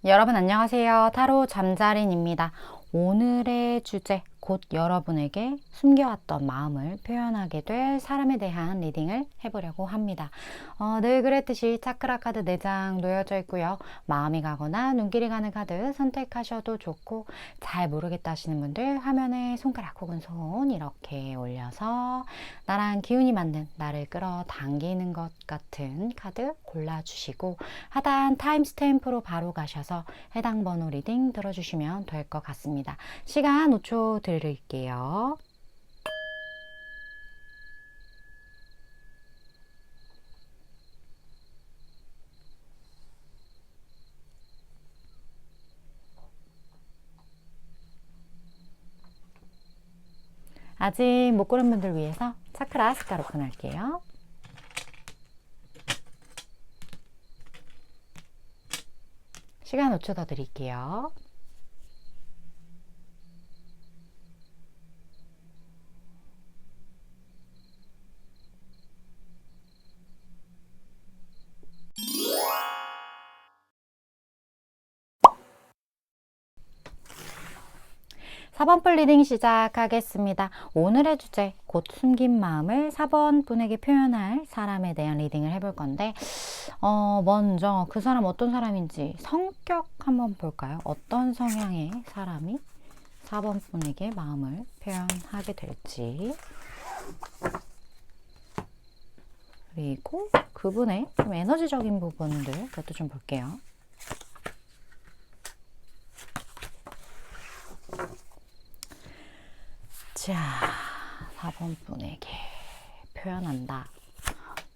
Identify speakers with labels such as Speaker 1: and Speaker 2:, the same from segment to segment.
Speaker 1: 여러분 안녕하세요. 타로 잠자린입니다. 오늘의 주제, 곧 여러분에게 숨겨왔던 마음을 표현하게 될 사람에 대한 리딩을 해보려고 합니다. 늘 그랬듯이 차크라 카드 4장 놓여져 있고요. 마음이 가거나 눈길이 가는 카드 선택하셔도 좋고, 잘 모르겠다 하시는 분들 화면에 손가락 혹은 손 이렇게 올려서 나랑 기운이 맞는, 나를 끌어당기는 것 같은 카드 골라주시고, 하단 타임스탬프로 바로 가셔서 해당 번호 리딩 들어주시면 될 것 같습니다. 시간 5초 드릴게요. 아직 못 고른 분들 위해서 차크라 숫자로 끊을게요. 시간 5초 더 드릴게요. (4번) 풀 리딩 시작하겠습니다. 오늘의 주제, 곧 숨긴 마음을 4번 분에게 표현할 사람에 대한 리딩을 해볼 건데, 먼저 그 사람 어떤 사람인지 성격 한번 볼까요? 어떤 성향의 사람이 4번 분에게 마음을 표현하게 될지, 그리고 그분의 좀 에너지적인 부분들, 그것도 좀 볼게요. 자, 4번 분에게 표현한다.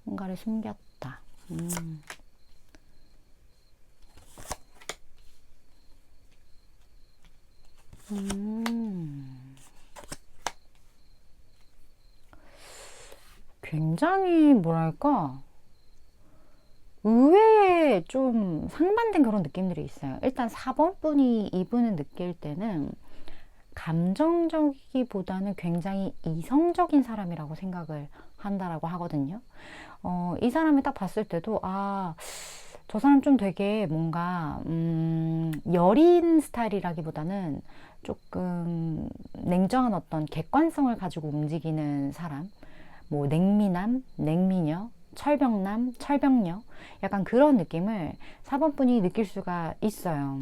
Speaker 1: 뭔가를 숨겼다. 굉장히 뭐랄까, 의외에 좀 상반된 그런 느낌들이 있어요. 일단 4번 분이 이분을 느낄 때는 감정적이기보다는 굉장히 이성적인 사람이라고 생각을 한다라고 하거든요. 이 사람을 딱 봤을 때도 저 사람 좀 되게 뭔가 여린 스타일이라기보다는 조금 냉정한 어떤 객관성을 가지고 움직이는 사람, 뭐 냉미남, 냉미녀, 철벽남, 철벽녀, 약간 그런 느낌을 4번 분이 느낄 수가 있어요.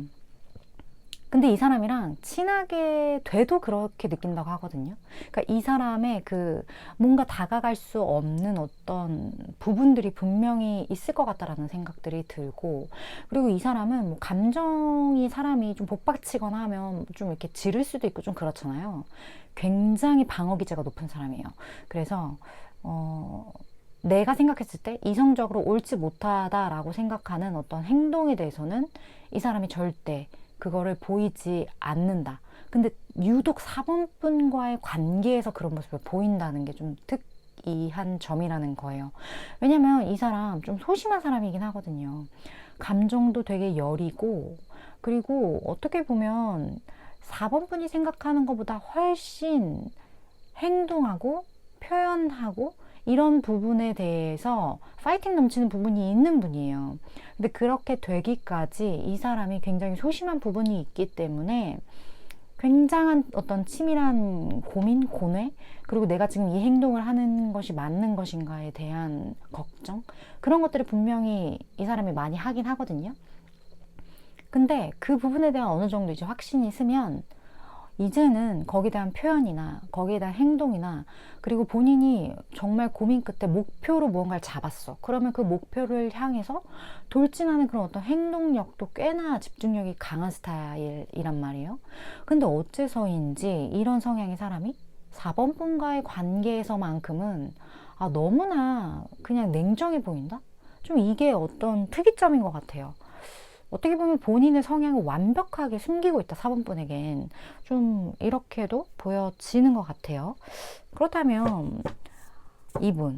Speaker 1: 근데 이 사람이랑 친하게 돼도 그렇게 느낀다고 하거든요. 그러니까 이 사람의 그 뭔가 다가갈 수 없는 어떤 부분들이 분명히 있을 것 같다라는 생각들이 들고, 그리고 이 사람은 뭐 감정이 사람이 좀 복받치거나 하면 좀 이렇게 지를 수도 있고 좀 그렇잖아요. 굉장히 방어 기제가 높은 사람이에요. 그래서 내가 생각했을 때 이성적으로 옳지 못하다라고 생각하는 어떤 행동에 대해서는 이 사람이 절대 그거를 보이지 않는다. 근데 유독 4번 분과의 관계에서 그런 모습을 보인다는 게 좀 특이한 점이라는 거예요. 왜냐면 이 사람 좀 소심한 사람이긴 하거든요. 감정도 되게 여리고, 그리고 어떻게 보면 4번 분이 생각하는 것보다 훨씬 행동하고 표현하고 이런 부분에 대해서 파이팅 넘치는 부분이 있는 분이에요. 근데 그렇게 되기까지 이 사람이 굉장히 소심한 부분이 있기 때문에 굉장한 어떤 치밀한 고민, 고뇌, 그리고 내가 지금 이 행동을 하는 것이 맞는 것인가에 대한 걱정, 그런 것들을 분명히 이 사람이 많이 하긴 하거든요. 근데 그 부분에 대한 어느 정도 이제 확신이 있으면 이제는 거기에 대한 표현이나 거기에 대한 행동이나, 그리고 본인이 정말 고민 끝에 목표로 무언가를 잡았어. 그러면 그 목표를 향해서 돌진하는 그런 어떤 행동력도 꽤나 집중력이 강한 스타일이란 말이에요. 근데 어째서인지 이런 성향의 사람이 4번 분과의 관계에서만큼은 너무나 그냥 냉정해 보인다? 좀 이게 어떤 특이점인 것 같아요. 어떻게 보면 본인의 성향을 완벽하게 숨기고 있다, 4번 분에겐. 좀 이렇게도 보여지는 것 같아요. 그렇다면 이분,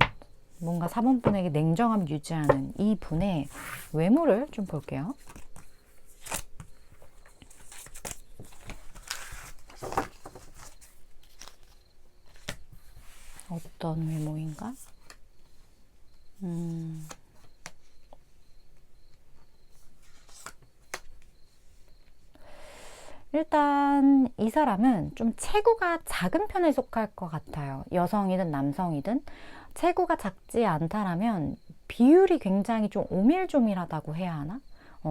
Speaker 1: 뭔가 4번 분에게 냉정함 유지하는 이 분의 외모를 좀 볼게요. 어떤 외모인가? 일단 이 사람은 좀 체구가 작은 편에 속할 것 같아요. 여성이든 남성이든 체구가 작지 않다라면 비율이 굉장히 좀 오밀조밀하다고 해야 하나?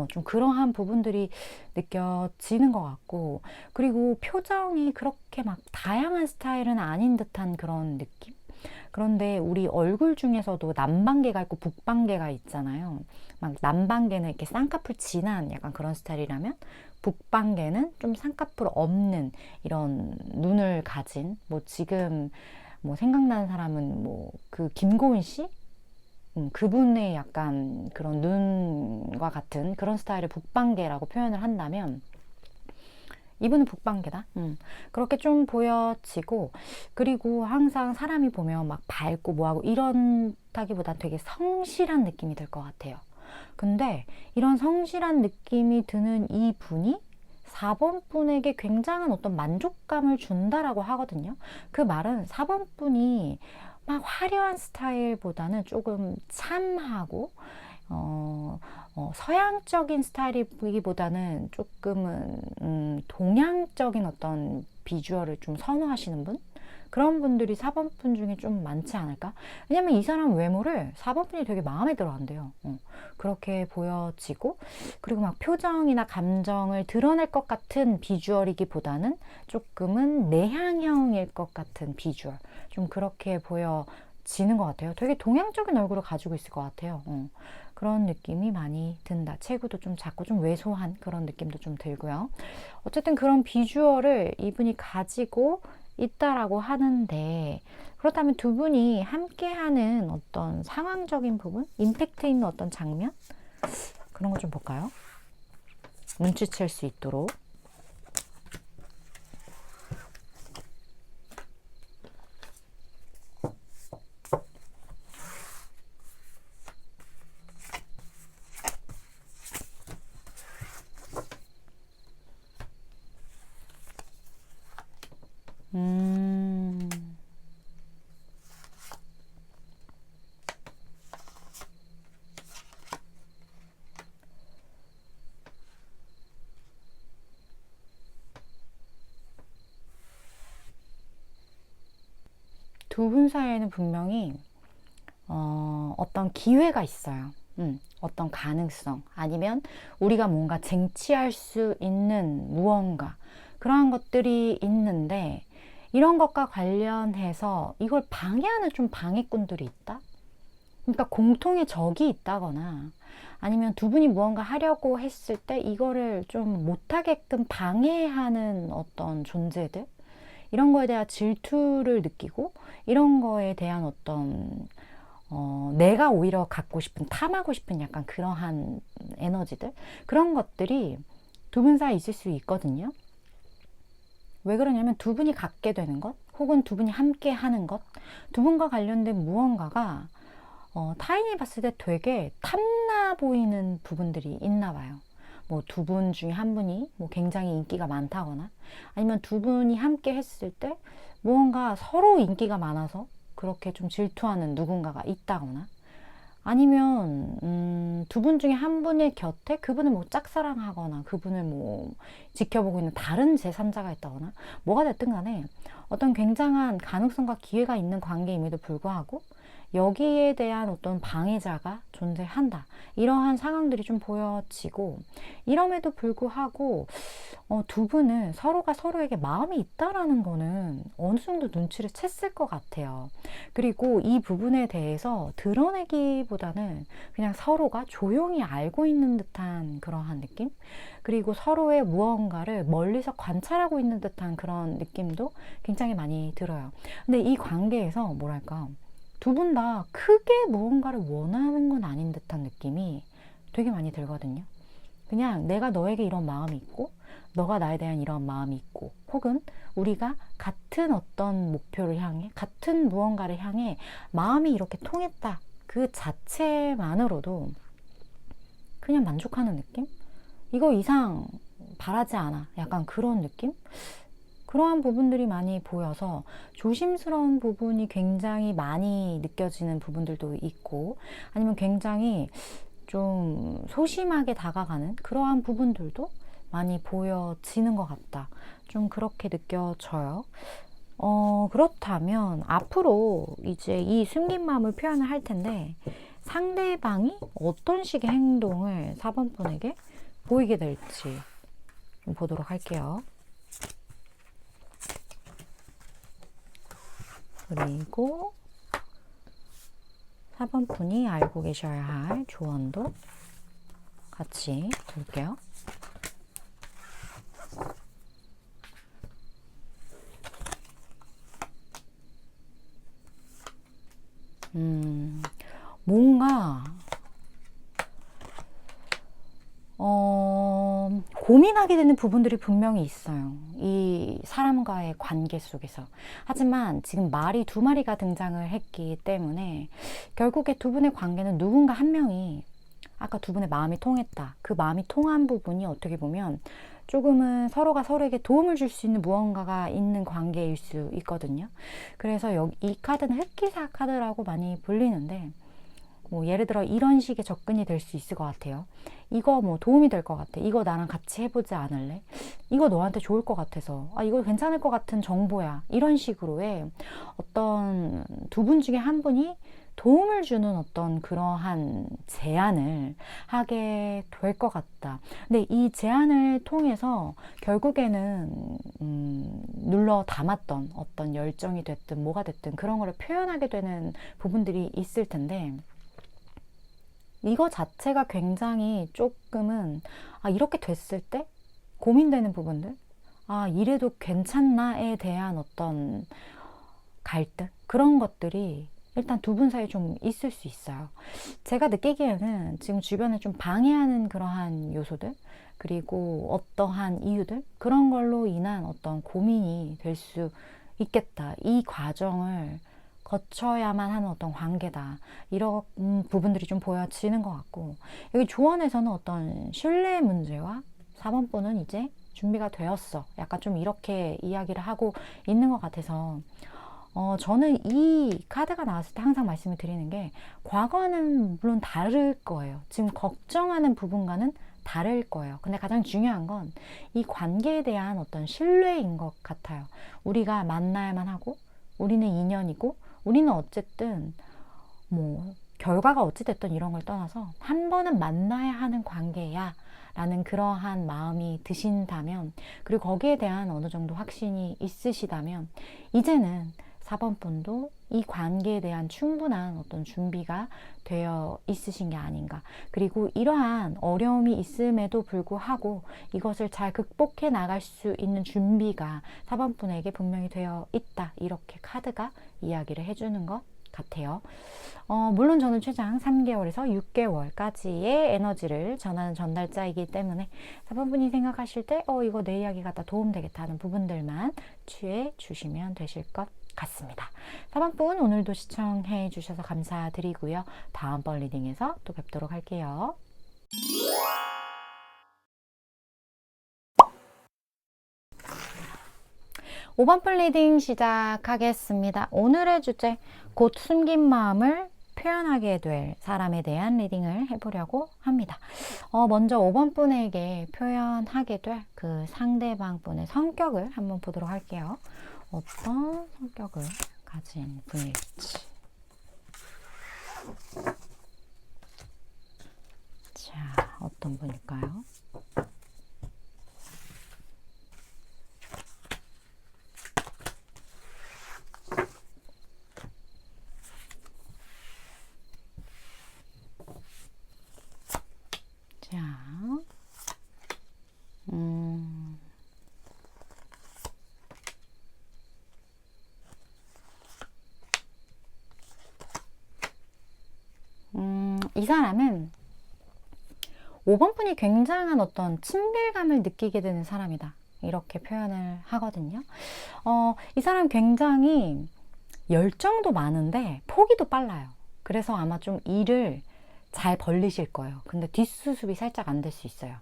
Speaker 1: 좀 그러한 부분들이 느껴지는 것 같고, 그리고 표정이 그렇게 막 다양한 스타일은 아닌 듯한 그런 느낌? 그런데 우리 얼굴 중에서도 남방계가 있고 북방계가 있잖아요. 막 남방계는 이렇게 쌍꺼풀 진한 약간 그런 스타일이라면 북방계는 좀 쌍꺼풀 없는 이런 눈을 가진, 뭐 지금 뭐 생각나는 사람은 뭐 그 김고은 씨? 그분의 약간 그런 눈과 같은 그런 스타일을 북방계라고 표현을 한다면 이분은 북방계다. 그렇게 좀 보여지고, 그리고 항상 사람이 보면 막 밝고 뭐하고 이런다기보다 되게 성실한 느낌이 들 것 같아요. 근데 이런 성실한 느낌이 드는 이 분이 4번 분에게 굉장한 어떤 만족감을 준다라고 하거든요. 그 말은 4번 분이 막 화려한 스타일보다는 조금 참하고 서양적인 스타일이기보다는 조금은 동양적인 어떤 비주얼을 좀 선호하시는 분? 그런 분들이 4번 분 중에 좀 많지 않을까? 왜냐면 이 사람 외모를 4번 분이 되게 마음에 들어 한대요. 그렇게 보여지고, 그리고 막 표정이나 감정을 드러낼 것 같은 비주얼이기보다는 조금은 내향형일 것 같은 비주얼. 좀 그렇게 보여지는 것 같아요. 되게 동양적인 얼굴을 가지고 있을 것 같아요. 그런 느낌이 많이 든다. 체구도 좀 작고 좀 왜소한 그런 느낌도 좀 들고요. 어쨌든 그런 비주얼을 이분이 가지고 있다라고 하는데, 그렇다면 두 분이 함께하는 어떤 상황적인 부분, 임팩트 있는 어떤 장면, 그런 거 좀 볼까요? 눈치챌 수 있도록. 음, 두 분 사이에는 분명히 어떤 기회가 있어요. 어떤 가능성, 아니면 우리가 뭔가 쟁취할 수 있는 무언가, 그러한 것들이 있는데, 이런 것과 관련해서 이걸 방해하는 좀 방해꾼들이 있다? 그러니까 공통의 적이 있다거나, 아니면 두 분이 무언가 하려고 했을 때 이거를 좀 못하게끔 방해하는 어떤 존재들? 이런 거에 대한 질투를 느끼고, 이런 거에 대한 어떤 내가 오히려 갖고 싶은, 탐하고 싶은 약간 그러한 에너지들, 그런 것들이 두 분 사이에 있을 수 있거든요. 왜 그러냐면 두 분이 갖게 되는 것, 혹은 두 분이 함께 하는 것, 두 분과 관련된 무언가가 타인이 봤을 때 되게 탐나 보이는 부분들이 있나 봐요. 뭐 두 분 중에 한 분이 뭐 굉장히 인기가 많다거나, 아니면 두 분이 함께 했을 때 무언가 서로 인기가 많아서 그렇게 좀 질투하는 누군가가 있다거나, 아니면 두 분 중에 한 분의 곁에 그분을 뭐 짝사랑하거나 그분을 뭐 지켜보고 있는 다른 제3자가 있다거나, 뭐가 됐든 간에 어떤 굉장한 가능성과 기회가 있는 관계임에도 불구하고 여기에 대한 어떤 방해자가 존재한다. 이러한 상황들이 좀 보여지고, 이럼에도 불구하고 두 분은 서로가 서로에게 마음이 있다라는 거는 어느 정도 눈치를 챘을 것 같아요. 그리고 이 부분에 대해서 드러내기보다는 그냥 서로가 조용히 알고 있는 듯한 그러한 느낌? 그리고 서로의 무언가를 멀리서 관찰하고 있는 듯한 그런 느낌도 굉장히 많이 들어요. 근데 이 관계에서 뭐랄까, 두 분 다 크게 무언가를 원하는 건 아닌 듯한 느낌이 되게 많이 들거든요. 그냥 내가 너에게 이런 마음이 있고, 너가 나에 대한 이런 마음이 있고, 혹은 우리가 같은 어떤 목표를 향해, 같은 무언가를 향해 마음이 이렇게 통했다, 그 자체만으로도 그냥 만족하는 느낌? 이거 이상 바라지 않아. 약간 그런 느낌? 그러한 부분들이 많이 보여서 조심스러운 부분이 굉장히 많이 느껴지는 부분들도 있고, 아니면 굉장히 좀 소심하게 다가가는 그러한 부분들도 많이 보여지는 것 같다. 좀 그렇게 느껴져요. 그렇다면 앞으로 이제 이 숨긴 마음을 표현을 할 텐데 상대방이 어떤 식의 행동을 4번 분에게 보이게 될지 좀 보도록 할게요. 그리고 4번 분이 알고 계셔야 할 조언도 같이 볼게요. 뭔가 고민하게 되는 부분들이 분명히 있어요. 이 사람과의 관계 속에서. 하지만 지금 말이 두 마리가 등장을 했기 때문에 결국에 두 분의 관계는 누군가 한 명이 아까 두 분의 마음이 통했다. 그 마음이 통한 부분이 어떻게 보면 조금은 서로가 서로에게 도움을 줄 수 있는 무언가가 있는 관계일 수 있거든요. 그래서 이 카드는 흑기사 카드라고 많이 불리는데 뭐 예를 들어 이런 식의 접근이 될 수 있을 것 같아요. 이거 뭐 도움이 될 것 같아. 이거 나랑 같이 해보지 않을래? 이거 너한테 좋을 것 같아서. 아, 이거 괜찮을 것 같은 정보야. 이런 식으로의 어떤 두 분 중에 한 분이 도움을 주는 어떤 그러한 제안을 하게 될 것 같다. 근데 이 제안을 통해서 결국에는 눌러 담았던 어떤 열정이 됐든 뭐가 됐든 그런 거를 표현하게 되는 부분들이 있을 텐데 이거 자체가 굉장히 조금은 이렇게 됐을 때 고민되는 부분들, 이래도 괜찮나에 대한 어떤 갈등 그런 것들이 일단 두 분 사이에 좀 있을 수 있어요. 제가 느끼기에는 지금 주변에 좀 방해하는 그러한 요소들 그리고 어떠한 이유들 그런 걸로 인한 어떤 고민이 될 수 있겠다. 이 과정을 거쳐야만 하는 어떤 관계다. 이런 부분들이 좀 보여지는 것 같고 여기 조언에서는 어떤 신뢰 문제와 4번 분은 이제 준비가 되었어. 약간 좀 이렇게 이야기를 하고 있는 것 같아서 저는 이 카드가 나왔을 때 항상 말씀을 드리는 게 과거는 물론 다를 거예요. 지금 걱정하는 부분과는 다를 거예요. 근데 가장 중요한 건 이 관계에 대한 어떤 신뢰인 것 같아요. 우리가 만나야만 하고 우리는 인연이고 우리는 어쨌든 뭐 결과가 어찌됐든 이런 걸 떠나서 한 번은 만나야 하는 관계야 라는 그러한 마음이 드신다면 그리고 거기에 대한 어느 정도 확신이 있으시다면 이제는 4번 분도 이 관계에 대한 충분한 어떤 준비가 되어 있으신 게 아닌가. 그리고 이러한 어려움이 있음에도 불구하고 이것을 잘 극복해 나갈 수 있는 준비가 4번 분에게 분명히 되어 있다. 이렇게 카드가 이야기를 해주는 것 같아요. 물론 저는 최장 3개월에서 6개월까지의 에너지를 전하는 전달자이기 때문에 4번 분이 생각하실 때 이거 내 이야기가 다 도움되겠다 하는 부분들만 취해 주시면 되실 것 같습니다. 4번 분 오늘도 시청해 주셔서 감사드리고요. 다음번 리딩에서 또 뵙도록 할게요. 5번 분 리딩 시작하겠습니다. 오늘의 주제 곧 숨긴 마음을 표현하게 될 사람에 대한 리딩을 해보려고 합니다. 먼저 5번 분에게 표현하게 될 그 상대방 분의 성격을 한번 보도록 할게요. 어떤 성격을 가진 분일지. 자, 어떤 분일까요? 자, 이 사람은 5번 분이 굉장한 어떤 친밀감을 느끼게 되는 사람이다. 이렇게 표현을 하거든요. 이 사람 굉장히 열정도 많은데 포기도 빨라요. 그래서 아마 좀 일을 잘 벌리실 거예요. 근데 뒷수습이 살짝 안 될 수 있어요.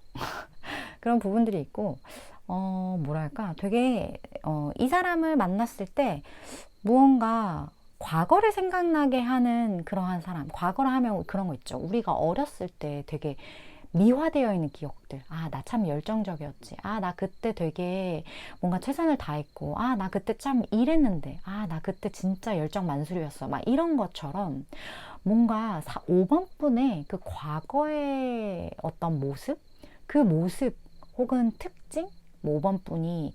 Speaker 1: 그런 부분들이 있고 뭐랄까 되게 이 사람을 만났을 때 무언가 과거를 생각나게 하는 그러한 사람. 과거를 하면 그런 거 있죠. 우리가 어렸을 때 되게 미화되어 있는 기억들. 아, 나 참 열정적이었지. 아, 나 그때 되게 뭔가 최선을 다했고. 아, 나 그때 참 이랬는데. 아, 나 그때 진짜 열정 만수리였어. 막 이런 것처럼 뭔가 5번 분의 그 과거의 어떤 모습? 그 모습 혹은 특징? 뭐 5번 분이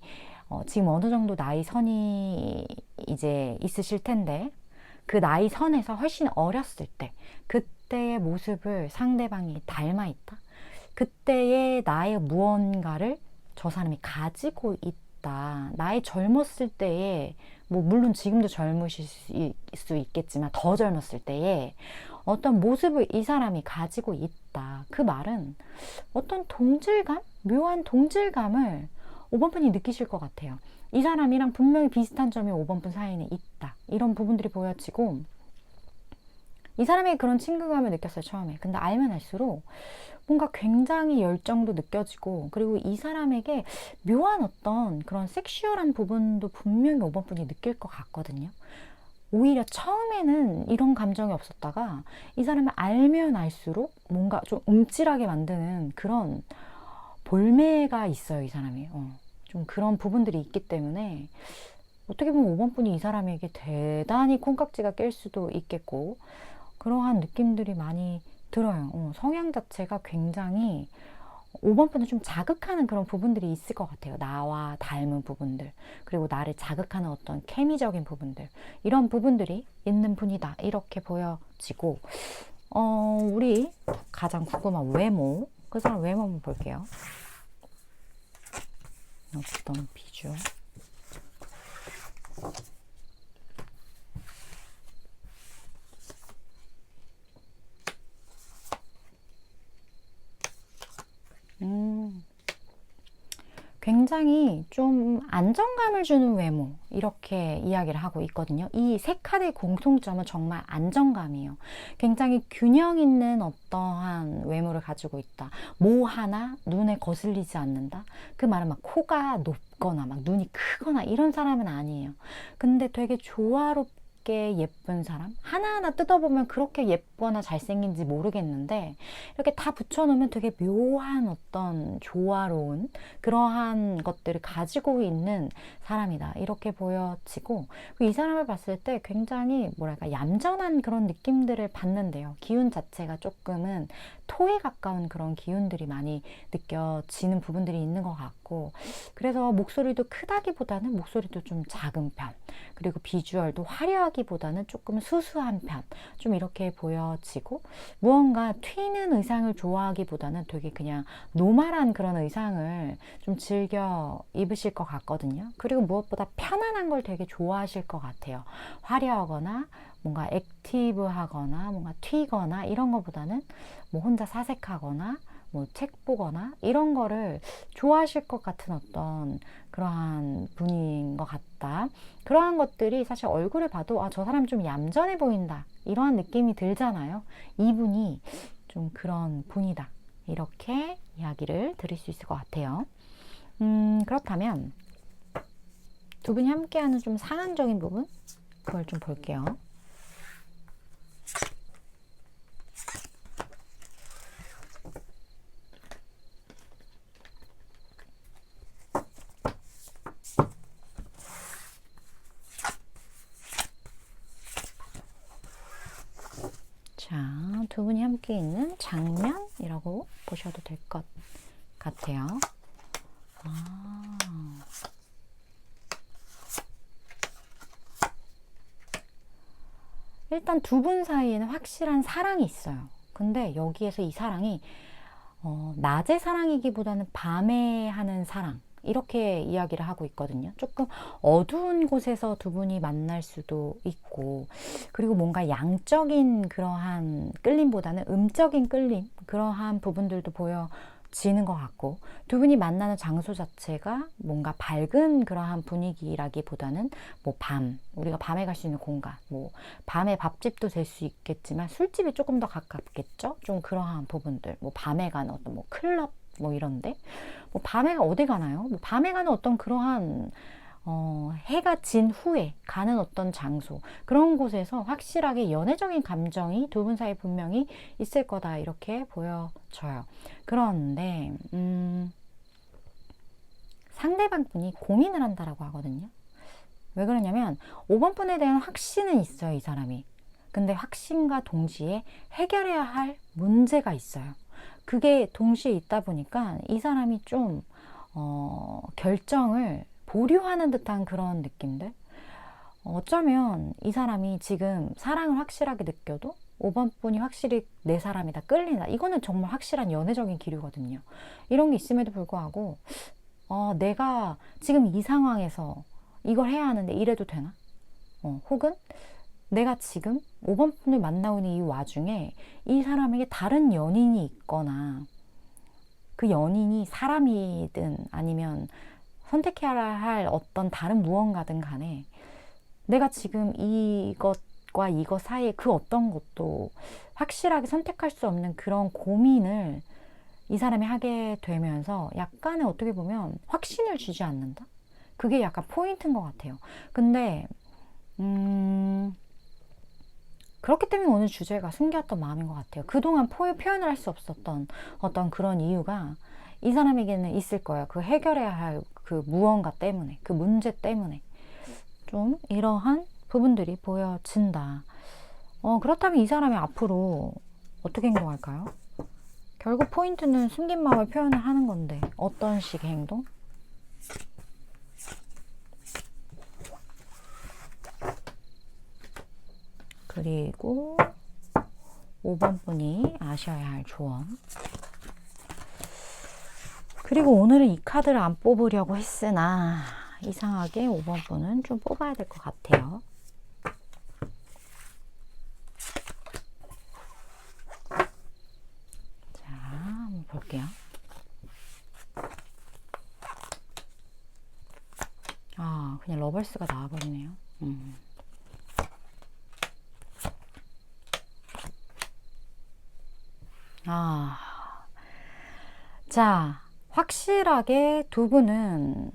Speaker 1: 지금 어느 정도 나이 선이 이제 있으실 텐데 그 나이 선에서 훨씬 어렸을 때 그때의 모습을 상대방이 닮아 있다. 그때의 나의 무언가를 저 사람이 가지고 있다. 나의 젊었을 때에 뭐 물론 지금도 젊으실 수 있겠지만 더 젊었을 때에 어떤 모습을 이 사람이 가지고 있다. 그 말은 어떤 동질감? 묘한 동질감을 5번 분이 느끼실 것 같아요. 이 사람이랑 분명히 비슷한 점이 5번 분 사이에 있다. 이런 부분들이 보여지고 이 사람에게 그런 친근감을 느꼈어요, 처음에. 근데 알면 알수록 뭔가 굉장히 열정도 느껴지고 그리고 이 사람에게 묘한 어떤 그런 섹슈얼한 부분도 분명히 5번 분이 느낄 것 같거든요. 오히려 처음에는 이런 감정이 없었다가 이 사람을 알면 알수록 뭔가 좀 움찔하게 만드는 그런 볼매가 있어요, 이 사람이. 좀 그런 부분들이 있기 때문에 어떻게 보면 5번 분이 이 사람에게 대단히 콩깍지가 낄 수도 있겠고 그러한 느낌들이 많이 들어요. 성향 자체가 굉장히 5번 분은 좀 자극하는 그런 부분들이 있을 것 같아요. 나와 닮은 부분들, 그리고 나를 자극하는 어떤 케미적인 부분들, 이런 부분들이 있는 분이다. 이렇게 보여지고, 우리 가장 궁금한 외모, 그 사람 외모 한번 볼게요. 어떤 비주얼? 굉장히 좀 안정감을 주는 외모, 이렇게 이야기를 하고 있거든요. 이 세 카드의 공통점은 정말 안정감이에요. 굉장히 균형 있는 어떠한 외모를 가지고 있다. 뭐 하나 눈에 거슬리지 않는다. 그 말은 막 코가 높거나 막 눈이 크거나 이런 사람은 아니에요. 근데 되게 조화롭게 예쁜 사람, 하나하나 뜯어보면 그렇게 예쁘거나 잘생긴지 모르겠는데 이렇게 다 붙여놓으면 되게 묘한 어떤 조화로운 그러한 것들을 가지고 있는 사람이다. 이렇게 보여지고 이 사람을 봤을 때 굉장히 뭐랄까 얌전한 그런 느낌들을 받는데요. 기운 자체가 조금은 토에 가까운 그런 기운들이 많이 느껴지는 부분들이 있는 것 같고 그래서 목소리도 크다기보다는 목소리도 좀 작은 편, 그리고 비주얼도 화려하기보다는 조금 수수한 편, 좀 이렇게 보여지고 무언가 튀는 의상을 좋아하기보다는 되게 그냥 노멀한 그런 의상을 좀 즐겨 입으실 것 같거든요. 그리고 무엇보다 편안한 걸 되게 좋아하실 것 같아요. 화려하거나 뭔가 액티브하거나 뭔가 튀거나 이런 것보다는 뭐 혼자 사색하거나 뭐 책 보거나 이런 거를 좋아하실 것 같은 어떤 그러한 분인 것 같다. 그러한 것들이 사실 얼굴을 봐도 아, 저 사람 좀 얌전해 보인다. 이러한 느낌이 들잖아요. 이분이 좀 그런 분이다. 이렇게 이야기를 드릴 수 있을 것 같아요. 그렇다면 두 분이 함께하는 좀 상황적인 부분 그걸 좀 볼게요. 자, 두 분이 함께 있는 장면이라고 보셔도 될 것 같아요. 일단 두 분 사이에는 확실한 사랑이 있어요. 근데 여기에서 이 사랑이 낮의 사랑이기보다는 밤에 하는 사랑, 이렇게 이야기를 하고 있거든요. 조금 어두운 곳에서 두 분이 만날 수도 있고 그리고 뭔가 양적인 그러한 끌림보다는 음적인 끌림, 그러한 부분들도 보여지는 것 같고 두 분이 만나는 장소 자체가 뭔가 밝은 그러한 분위기라기보다는 뭐 밤, 우리가 밤에 갈 수 있는 공간, 뭐 밤에 밥집도 될 수 있겠지만 술집이 조금 더 가깝겠죠? 좀 그러한 부분들, 뭐 밤에 가는 어떤 뭐 클럽 뭐 이런데 뭐 밤에 어디 가나요? 뭐 밤에 가는 어떤 그러한 해가 진 후에 가는 어떤 장소, 그런 곳에서 확실하게 연애적인 감정이 두 분 사이에 분명히 있을 거다, 이렇게 보여져요. 그런데 상대방 분이 고민을 한다라고 하거든요. 왜 그러냐면 5번 분에 대한 확신은 있어요, 이 사람이. 근데 확신과 동시에 해결해야 할 문제가 있어요. 그게 동시에 있다 보니까 이 사람이 좀 결정을 보류하는 듯한 그런 느낌들. 어쩌면 이 사람이 지금 사랑을 확실하게 느껴도 5번 분이 확실히 내 사람이다, 끌린다. 이거는 정말 확실한 연애적인 기류거든요. 이런 게 있음에도 불구하고 내가 지금 이 상황에서 이걸 해야 하는데 이래도 되나? 혹은 내가 지금 5번 분을 만나오는 이 와중에 이 사람에게 다른 연인이 있거나 그 연인이 사람이든 아니면 선택해야 할 어떤 다른 무언가든 간에 내가 지금 이것과 이것 사이에 그 어떤 것도 확실하게 선택할 수 없는 그런 고민을 이 사람이 하게 되면서 약간의 어떻게 보면 확신을 주지 않는다? 그게 약간 포인트인 것 같아요. 근데 그렇기 때문에 오늘 주제가 숨겨왔던 마음인 것 같아요. 그동안 표현을 할 수 없었던 어떤 그런 이유가 이 사람에게는 있을 거예요. 그 해결해야 할 그 무언가 때문에, 그 문제 때문에 좀 이러한 부분들이 보여진다. 그렇다면 이 사람이 앞으로 어떻게 행동할까요? 결국 포인트는 숨긴 마음을 표현을 하는 건데 어떤 식의 행동? 그리고 5번 분이 아셔야 할 조언. 그리고 오늘은 이 카드를 안 뽑으려고 했으나 이상하게 5번 분은 좀 뽑아야 될 것 같아요. 자, 한번 볼게요. 그냥 러벌스가 나와버리네요. 자, 확실하게 두 분은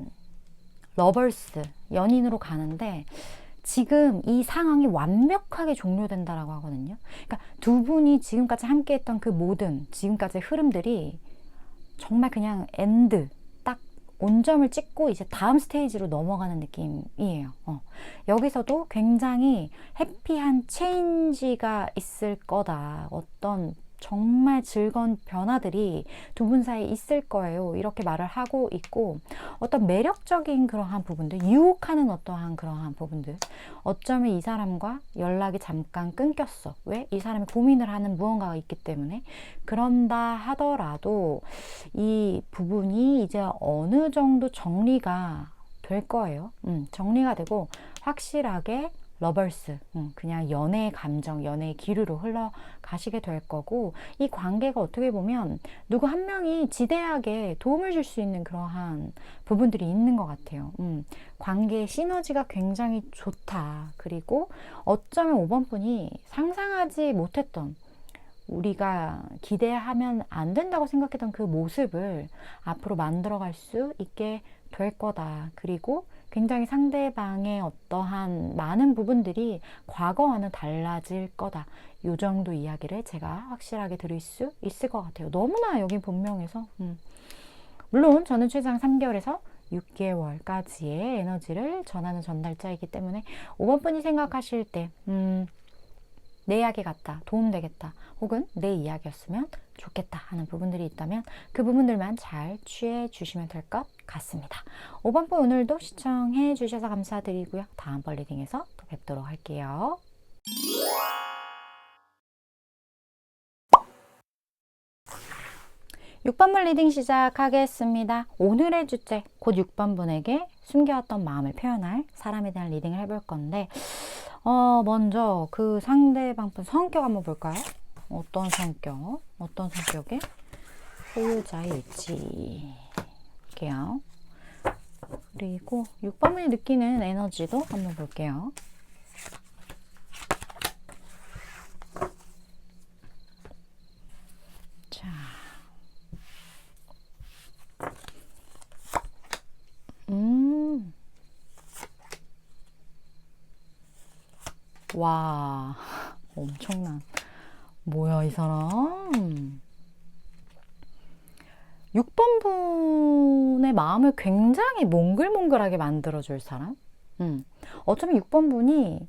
Speaker 1: 러벌스, 연인으로 가는데 지금 이 상황이 완벽하게 종료된다라고 하거든요. 그러니까 두 분이 지금까지 함께했던 그 모든 지금까지의 흐름들이 정말 그냥 엔드, 딱 온점을 찍고 이제 다음 스테이지로 넘어가는 느낌이에요. 여기서도 굉장히 해피한 체인지가 있을 거다. 어떤 정말 즐거운 변화들이 두 분 사이에 있을 거예요. 이렇게 말을 하고 있고, 어떤 매력적인 그러한 부분들, 유혹하는 어떠한 그러한 부분들, 어쩌면 이 사람과 연락이 잠깐 끊겼어. 왜? 이 사람이 고민을 하는 무언가가 있기 때문에. 그런다 하더라도 이 부분이 이제 어느 정도 정리가 될 거예요. 정리가 되고 확실하게 러벌스, 그냥 연애의 감정, 연애의 기류로 흘러가시게 될 거고, 이 관계가 어떻게 보면 누구 한 명이 지대하게 도움을 줄 수 있는 그러한 부분들이 있는 것 같아요. 관계의 시너지가 굉장히 좋다. 그리고 어쩌면 5번 분이 상상하지 못했던, 우리가 기대하면 안 된다고 생각했던 그 모습을 앞으로 만들어갈 수 있게 될 거다. 그리고 굉장히 상대방의 어떠한 많은 부분들이 과거와는 달라질 거다. 이 정도 이야기를 제가 확실하게 드릴 수 있을 것 같아요. 너무나 여기 본명에서 물론 저는 최장 3개월에서 6개월까지의 에너지를 전하는 전달자이기 때문에 5번 분이 생각하실 때 내 이야기 같다, 도움되겠다, 혹은 내 이야기였으면 좋겠다 하는 부분들이 있다면 그 부분들만 잘 취해 주시면 될 것 같습니다. 5번 분 오늘도 시청해 주셔서 감사드리고요. 다음번 리딩에서 또 뵙도록 할게요. 6번 분 리딩 시작하겠습니다. 오늘의 주제, 곧 6번 분에게 숨겨왔던 마음을 표현할 사람에 대한 리딩을 해볼 건데 먼저 그 상대방 분 성격 한번 볼까요? 어떤 성격, 어떤 성격의 소유자일지 볼게요. 그리고 6번 분이 느끼는 에너지도 한번 볼게요. 자, 와, 엄청난. 뭐야, 이 사람. 6번 분의 마음을 굉장히 몽글몽글하게 만들어줄 사람? 어쩌면 6번 분이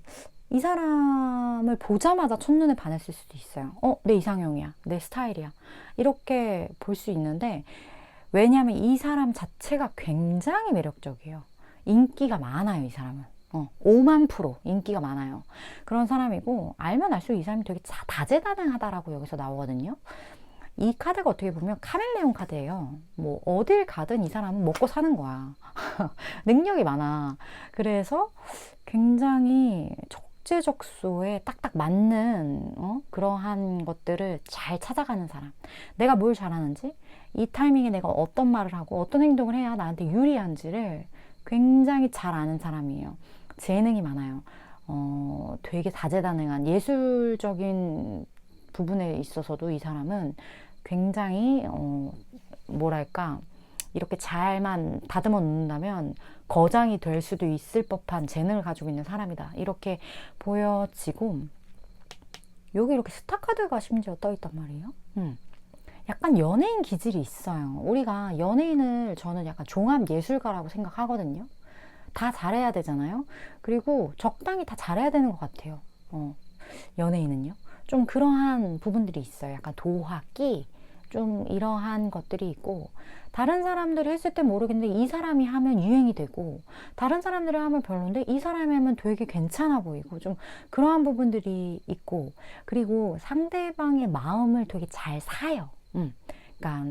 Speaker 1: 이 사람을 보자마자 첫눈에 반했을 수도 있어요. 내 이상형이야. 내 스타일이야. 이렇게 볼 수 있는데, 왜냐하면 이 사람 자체가 굉장히 매력적이에요. 인기가 많아요, 이 사람은. 5만 프로 인기가 많아요. 그런 사람이고, 알면 알수록 이 사람이 되게 다재다능하다라고 여기서 나오거든요. 이 카드가 어떻게 보면 카멜레온 카드예요. 뭐 어딜 가든 이 사람은 먹고 사는 거야. 능력이 많아. 그래서 굉장히 적재적소에 딱딱 맞는 그러한 것들을 잘 찾아가는 사람. 내가 뭘 잘하는지, 이 타이밍에 내가 어떤 말을 하고 어떤 행동을 해야 나한테 유리한지를 굉장히 잘 아는 사람이에요. 재능이 많아요. 되게 다재다능한 예술적인 부분에 있어서도 이 사람은 굉장히 뭐랄까, 이렇게 잘만 다듬어 놓는다면 거장이 될 수도 있을 법한 재능을 가지고 있는 사람이다, 이렇게 보여지고, 여기 이렇게 스타 카드가 심지어 떠 있단 말이에요. 약간 연예인 기질이 있어요. 우리가 연예인을 저는 약간 종합 예술가라고 생각하거든요. 다 잘해야 되잖아요. 그리고 적당히 다 잘해야 되는 것 같아요. 연예인은요. 좀 그러한 부분들이 있어요. 약간 도화끼, 좀 이러한 것들이 있고, 다른 사람들이 했을 때 모르겠는데 이 사람이 하면 유행이 되고, 다른 사람들이 하면 별론데 이 사람이 하면 되게 괜찮아 보이고, 좀 그러한 부분들이 있고, 그리고 상대방의 마음을 되게 잘 사요. 그러니까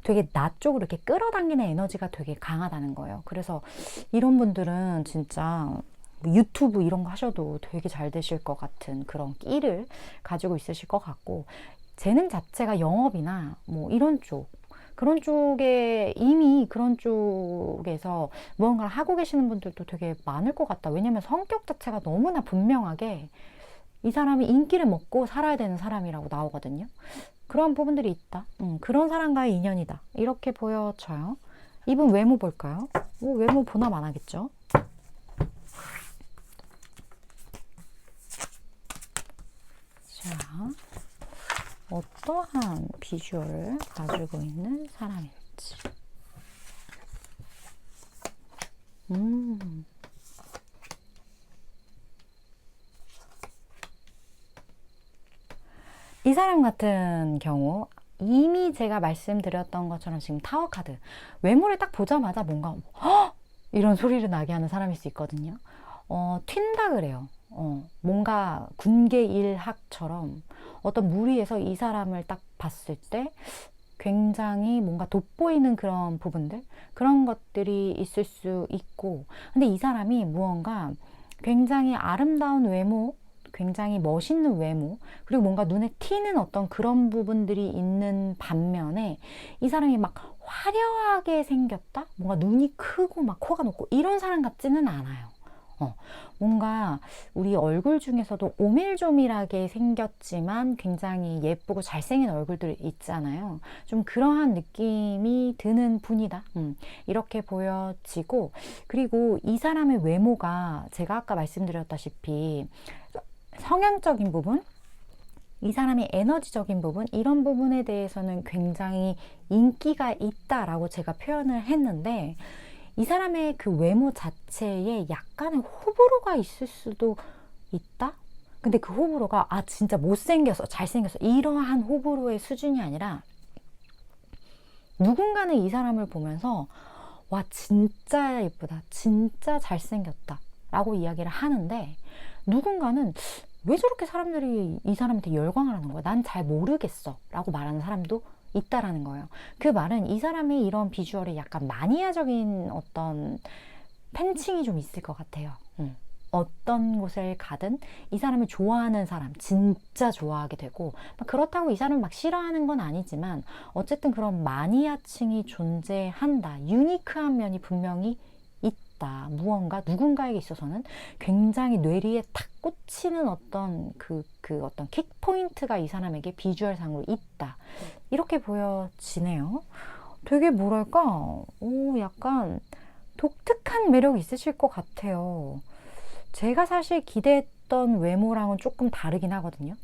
Speaker 1: 되게 나 쪽으로 이렇게 끌어당기는 에너지가 되게 강하다는 거예요. 그래서 이런 분들은 진짜 유튜브 이런 거 하셔도 되게 잘 되실 것 같은 그런 끼를 가지고 있으실 것 같고, 재능 자체가 영업이나 뭐 이런 쪽, 그런 쪽에 이미 그런 쪽에서 무언가를 하고 계시는 분들도 되게 많을 것 같다. 왜냐면 성격 자체가 너무나 분명하게 이 사람이 인기를 먹고 살아야 되는 사람이라고 나오거든요. 그런 부분들이 있다. 그런 사람과의 인연이다, 이렇게 보여져요. 이분 외모 볼까요? 외모 보나 마나겠죠. 자, 어떠한 비주얼을 가지고 있는 사람인지. 이 사람 같은 경우 이미 제가 말씀드렸던 것처럼 지금 타워 카드, 외모를 딱 보자마자 뭔가 헉! 이런 소리를 나게 하는 사람일 수 있거든요. 튄다 그래요. 뭔가 군계일학처럼 어떤 무리에서 이 사람을 딱 봤을 때 굉장히 뭔가 돋보이는 그런 부분들, 그런 것들이 있을 수 있고, 근데 이 사람이 무언가 굉장히 아름다운 외모, 굉장히 멋있는 외모, 그리고 뭔가 눈에 튀는 어떤 그런 부분들이 있는 반면에 이 사람이 막 화려하게 생겼다? 뭔가 눈이 크고 막 코가 높고 이런 사람 같지는 않아요. 뭔가 우리 얼굴 중에서도 오밀조밀하게 생겼지만 굉장히 예쁘고 잘생긴 얼굴들 있잖아요. 좀 그러한 느낌이 드는 분이다, 이렇게 보여지고, 그리고 이 사람의 외모가 제가 아까 말씀드렸다시피 성향적인 부분, 이 사람의 에너지적인 부분, 이런 부분에 대해서는 굉장히 인기가 있다라고 제가 표현을 했는데, 이 사람의 그 외모 자체에 약간의 호불호가 있을 수도 있다? 근데 그 호불호가 진짜 못생겨서 잘생겨서 이러한 호불호의 수준이 아니라, 누군가는 이 사람을 보면서 와 진짜 예쁘다, 진짜 잘생겼다 라고 이야기를 하는데, 누군가는 왜 저렇게 사람들이 이 사람한테 열광을 하는 거야? 난 잘 모르겠어 라고 말하는 사람도 있다라는 거예요. 그 말은 이 사람의 이런 비주얼에 약간 마니아적인 어떤 팬층이 좀 있을 것 같아요. 어떤 곳을 가든 이 사람을 좋아하는 사람 진짜 좋아하게 되고, 그렇다고 이 사람을 막 싫어하는 건 아니지만 어쨌든 그런 마니아층이 존재한다. 유니크한 면이 분명히 있다. 무언가 누군가에게 있어서는 굉장히 뇌리에 탁 꽂히는 어떤 그 어떤 킥포인트가 이 사람에게 비주얼상으로 있다, 이렇게 보여지네요. 되게 뭐랄까, 약간 독특한 매력이 있으실 것 같아요. 제가 사실 기대했던 보였던 외모랑은 조금 다르긴 하거든요.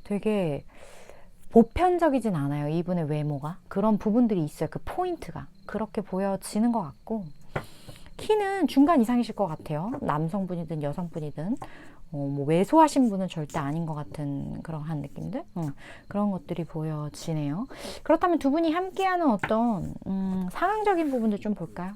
Speaker 1: 되게 보편적이진 않아요. 이분의 외모가. 그런 부분들이 있어요. 그 포인트가. 그렇게 보여지는 것 같고, 키는 중간 이상이실 것 같아요. 남성분이든 여성분이든. 뭐 왜소하신 분은 절대 아닌 것 같은 그런 느낌들? 그런 것들이 보여지네요. 그렇다면 두 분이 함께하는 어떤 상황적인 부분들 좀 볼까요?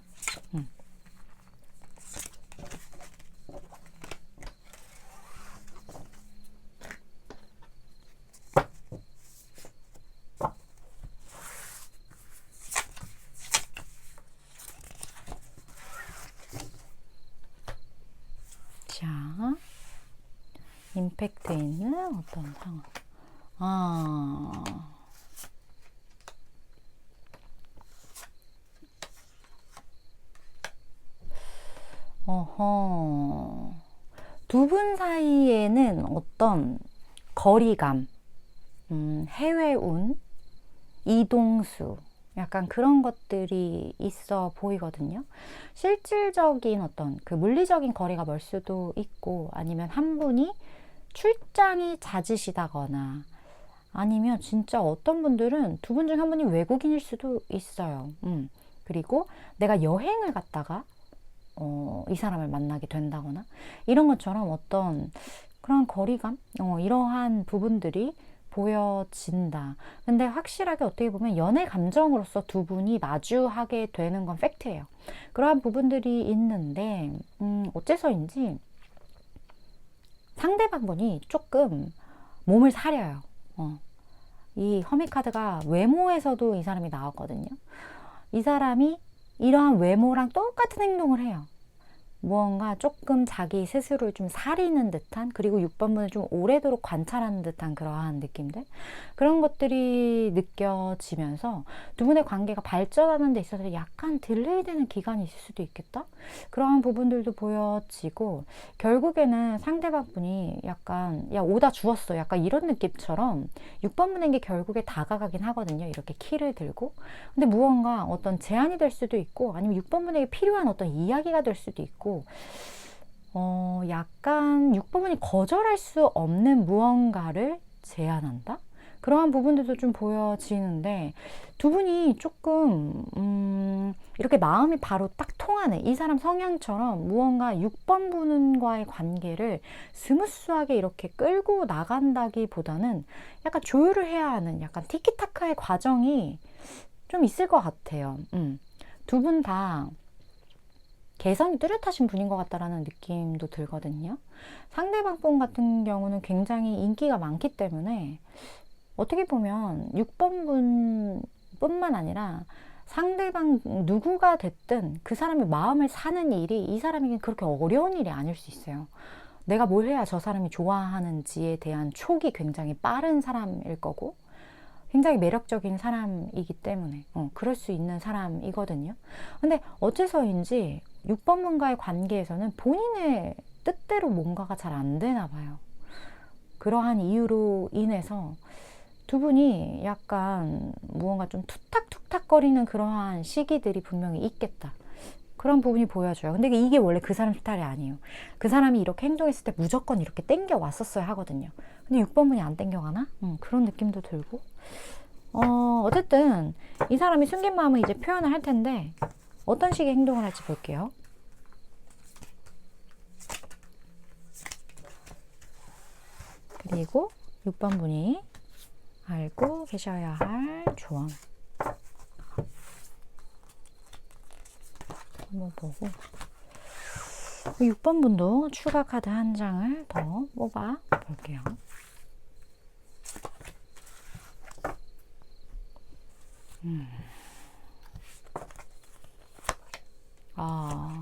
Speaker 1: 자, 임팩트 있는 어떤 상황. 어허. 두 분 사이에는 어떤 거리감, 해외운, 이동수, 약간 그런 것들이 있어 보이거든요. 실질적인 어떤 그 물리적인 거리가 멀 수도 있고, 아니면 한 분이 출장이 잦으시다거나, 아니면 진짜 어떤 분들은 두 분 중 한 분이 외국인일 수도 있어요. 그리고 내가 여행을 갔다가 이 사람을 만나게 된다거나, 이런 것처럼 어떤 그런 거리감, 이러한 부분들이 보여진다. 근데 확실하게 어떻게 보면 연애 감정으로서 두 분이 마주하게 되는 건 팩트예요. 그러한 부분들이 있는데, 어째서인지 상대방분이 조금 몸을 사려요. 이 허미카드가 외모에서도 이 사람이 나왔거든요. 이 사람이 이러한 외모랑 똑같은 행동을 해요. 무언가 조금 자기 스스로를 좀 사리는 듯한, 그리고 6번분을 좀 오래도록 관찰하는 듯한 그러한 느낌들, 그런 것들이 느껴지면서 두 분의 관계가 발전하는 데 있어서 약간 딜레이되는 기간이 있을 수도 있겠다, 그러한 부분들도 보여지고, 결국에는 상대방 분이 약간 야 오다 주웠어, 약간 이런 느낌처럼 6번분에게 결국에 다가가긴 하거든요. 이렇게 키를 들고. 근데 무언가 어떤 제안이 될 수도 있고, 아니면 6번분에게 필요한 어떤 이야기가 될 수도 있고, 약간 6번분이 거절할 수 없는 무언가를 제안한다? 그러한 부분들도 좀 보여지는데, 두 분이 조금 이렇게 마음이 바로 딱 통하네, 이 사람 성향처럼 무언가 6번분과의 관계를 스무스하게 이렇게 끌고 나간다기보다는 약간 조율을 해야 하는 약간 티키타카의 과정이 좀 있을 것 같아요. 두 분 다 개성이 뚜렷하신 분인 것 같다라는 느낌도 들거든요. 상대방 분 같은 경우는 굉장히 인기가 많기 때문에 어떻게 보면 6번분 뿐만 아니라 상대방 누구가 됐든 그 사람의 마음을 사는 일이 이 사람에게는 그렇게 어려운 일이 아닐 수 있어요. 내가 뭘 해야 저 사람이 좋아하는지에 대한 촉이 굉장히 빠른 사람일 거고, 굉장히 매력적인 사람이기 때문에 그럴 수 있는 사람이거든요. 근데 어째서인지 6번분과의 관계에서는 본인의 뜻대로 뭔가가 잘 안 되나 봐요. 그러한 이유로 인해서 두 분이 약간 무언가 좀 툭탁툭탁거리는 그러한 시기들이 분명히 있겠다, 그런 부분이 보여줘요. 근데 이게 원래 그 사람 스타일이 아니에요. 그 사람이 이렇게 행동했을 때 무조건 이렇게 땡겨 왔었어야 하거든요. 근데 6번분이 안 땡겨가나? 그런 느낌도 들고, 어쨌든 이 사람이 숨긴 마음을 이제 표현을 할 텐데, 어떤 식의 행동을 할지 볼게요. 그리고 6번분이 알고 계셔야 할 조언 한번 보고, 6번분도 추가 카드 한 장을 더 뽑아 볼게요.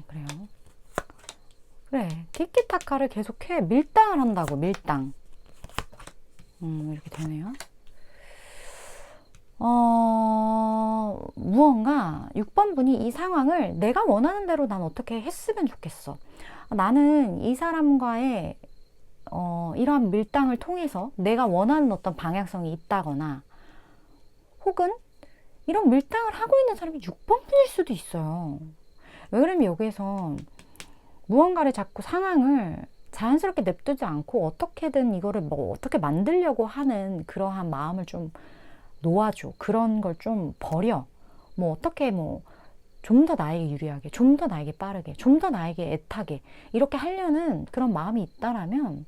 Speaker 1: 그래요. 그래, 티키타카를 계속해. 밀당을 한다고, 밀당. 이렇게 되네요. 무언가 6번분이 이 상황을 내가 원하는 대로 난 어떻게 했으면 좋겠어. 나는 이 사람과의 이러한 밀당을 통해서 내가 원하는 어떤 방향성이 있다거나, 혹은 이런 밀당을 하고 있는 사람이 6번분일 수도 있어요. 왜 그러면 여기에서 무언가를 자꾸 상황을 자연스럽게 냅두지 않고 어떻게든 이거를 뭐 어떻게 만들려고 하는 그러한 마음을 좀 놓아줘. 그런 걸 좀 버려. 뭐 어떻게 뭐 좀 더 나에게 유리하게, 좀 더 나에게 빠르게, 좀 더 나에게 애타게 이렇게 하려는 그런 마음이 있다라면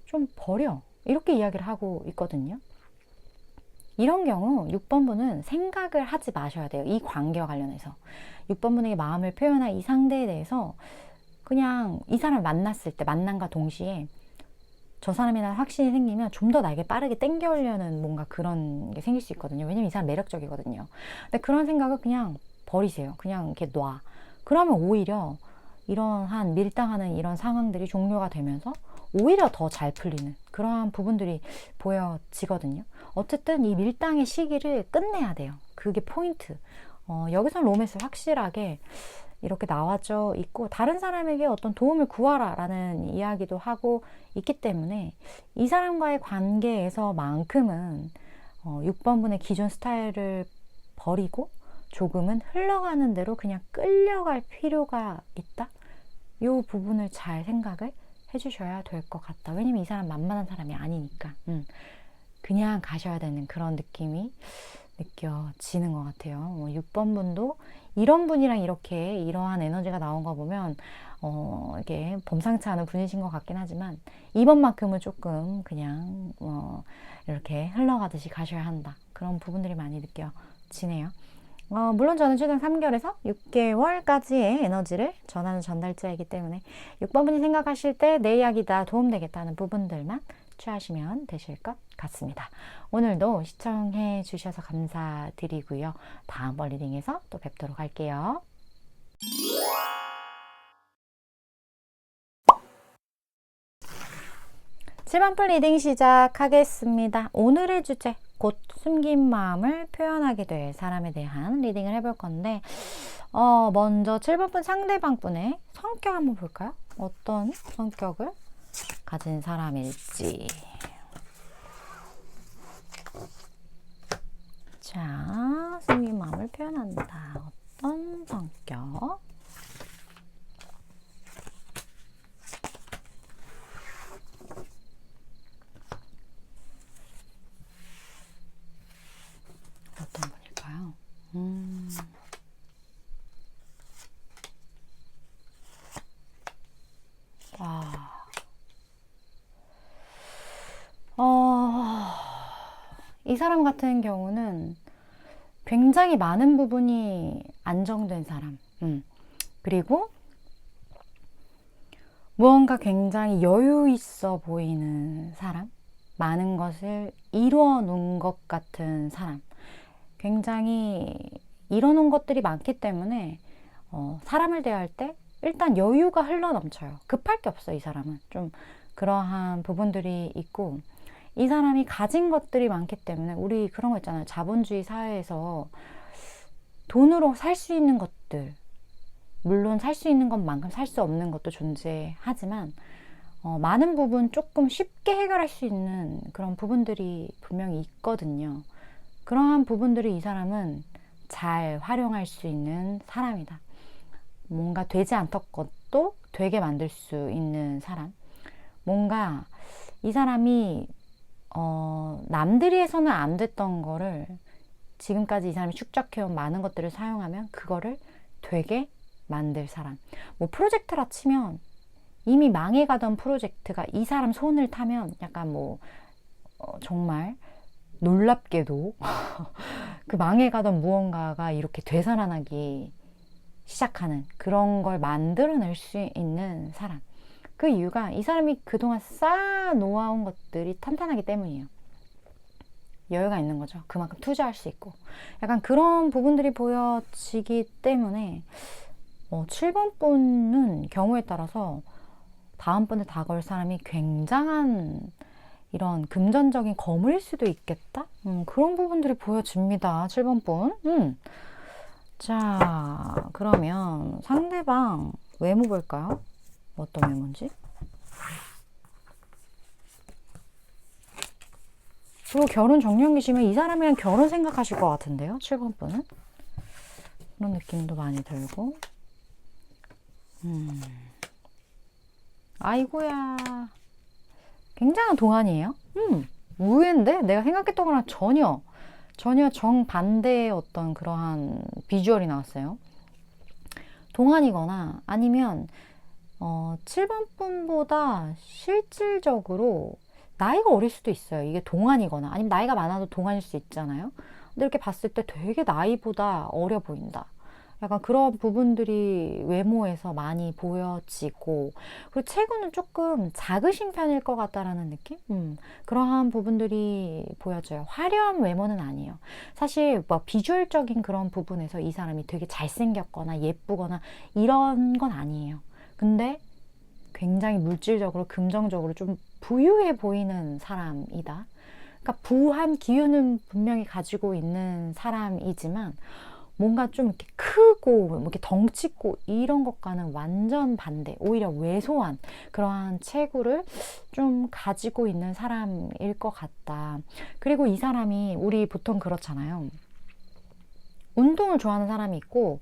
Speaker 1: 좀 버려. 이렇게 이야기를 하고 있거든요. 이런 경우 6번분은 생각을 하지 마셔야 돼요. 이 관계와 관련해서. 6번분에게 마음을 표현한 이 상대에 대해서 그냥 이 사람을 만났을 때, 만남과 동시에 저 사람에 대한 확신이 생기면 좀 더 나에게 빠르게 땡겨오려는 뭔가 그런 게 생길 수 있거든요. 왜냐면 이 사람 매력적이거든요. 근데 그런 생각을 그냥 버리세요. 그냥 이렇게 놔. 그러면 오히려 이러한 밀당하는 이런 상황들이 종료가 되면서 오히려 더 잘 풀리는 그러한 부분들이 보여지거든요. 어쨌든 이 밀당의 시기를 끝내야 돼요. 그게 포인트. 여기서 로맨스 확실하게 이렇게 나와져 있고 다른 사람에게 어떤 도움을 구하라 라는 이야기도 하고 있기 때문에 이 사람과의 관계에서만큼은 6번분의 기존 스타일을 버리고 조금은 흘러가는 대로 그냥 끌려갈 필요가 있다. 이 부분을 잘 생각을 해주셔야 될 것 같다. 왜냐면 이 사람 만만한 사람이 아니니까. 그냥 가셔야 되는 그런 느낌이 느껴지는 것 같아요. 6번분도 이런 분이랑 이렇게 이러한 에너지가 나온 거 보면 이게 범상치 않은 분이신 것 같긴 하지만 이번만큼은 조금 그냥 이렇게 흘러가듯이 가셔야 한다. 그런 부분들이 많이 느껴지네요. 물론 저는 최장 3개월에서 6개월까지의 에너지를 전하는 전달자이기 때문에 6번분이 생각하실 때 내 이야기다 도움되겠다는 부분들만 취하시면 되실 것 같습니다. 오늘도 시청해 주셔서 감사드리고요. 다음번 리딩에서 또 뵙도록 할게요. 7번풀 리딩 시작하겠습니다. 오늘의 주제, 곧 숨긴 마음을 표현하게 될 사람에 대한 리딩을 해볼 건데 먼저 7번분 상대방분의 성격 한번 볼까요? 어떤 성격을 가진 사람일지. 자, 숨긴 마음을 표현한다. 어떤 성격? 어떤 분일까요? 이 사람 같은 경우는 굉장히 많은 부분이 안정된 사람. 그리고 무언가 굉장히 여유 있어 보이는 사람. 많은 것을 이루어 놓은 것 같은 사람. 굉장히 이뤄놓은 것들이 많기 때문에 사람을 대할 때 일단 여유가 흘러 넘쳐요. 급할 게 없어, 이 사람은. 좀 그러한 부분들이 있고 이 사람이 가진 것들이 많기 때문에 우리 그런 거 있잖아요. 자본주의 사회에서 돈으로 살 수 있는 것들, 물론 살 수 있는 것만큼 살 수 없는 것도 존재하지만 많은 부분 조금 쉽게 해결할 수 있는 그런 부분들이 분명히 있거든요. 그러한 부분들을 이 사람은 잘 활용할 수 있는 사람이다. 뭔가 되지 않던 것도 되게 만들 수 있는 사람. 뭔가 이 사람이 남들이 해서는 안 됐던 거를 지금까지 이 사람이 축적해온 많은 것들을 사용하면 그거를 되게 만들 사람. 뭐 프로젝트라 치면 이미 망해가던 프로젝트가 이 사람 손을 타면 약간 정말 놀랍게도 그 망해가던 무언가가 이렇게 되살아나기 시작하는 그런 걸 만들어낼 수 있는 사람. 그 이유가 이 사람이 그동안 쌓아 놓아온 것들이 탄탄하기 때문이에요. 여유가 있는 거죠. 그만큼 투자할 수 있고. 약간 그런 부분들이 보여지기 때문에 7번 분은 경우에 따라서 다음번에 다가올 사람이 굉장한 이런 금전적인 거물일 수도 있겠다? 그런 부분들이 보여집니다. 7번 분. 자, 그러면 상대방 외모 볼까요? 어떤 외모인지? 그리고 결혼 정년기시면 이 사람이랑 결혼 생각하실 것 같은데요? 7번 분은? 그런 느낌도 많이 들고. 아이고야. 굉장한 동안이에요. 의외인데? 내가 생각했던 거랑 전혀 정반대의 어떤 그러한 비주얼이 나왔어요. 동안이거나 아니면 7번 분보다 실질적으로 나이가 어릴 수도 있어요. 이게 동안이거나 아니면 나이가 많아도 동안일 수 있잖아요. 근데 이렇게 봤을 때 되게 나이보다 어려 보인다. 약간 그런 부분들이 외모에서 많이 보여지고, 그리고 체구는 조금 작으신 편일 것 같다라는 느낌? 그러한 부분들이 보여져요. 화려한 외모는 아니에요. 사실 뭐 비주얼적인 그런 부분에서 이 사람이 되게 잘생겼거나 예쁘거나 이런 건 아니에요. 근데 굉장히 물질적으로 긍정적으로 좀 부유해 보이는 사람이다. 그러니까 부한 기운은 분명히 가지고 있는 사람이지만 뭔가 좀 이렇게 크고 뭐 이렇게 덩치 있고 이런 것과는 완전 반대, 오히려 왜소한 그러한 체구를 좀 가지고 있는 사람일 것 같다. 그리고 이 사람이, 우리 보통 그렇잖아요. 운동을 좋아하는 사람이 있고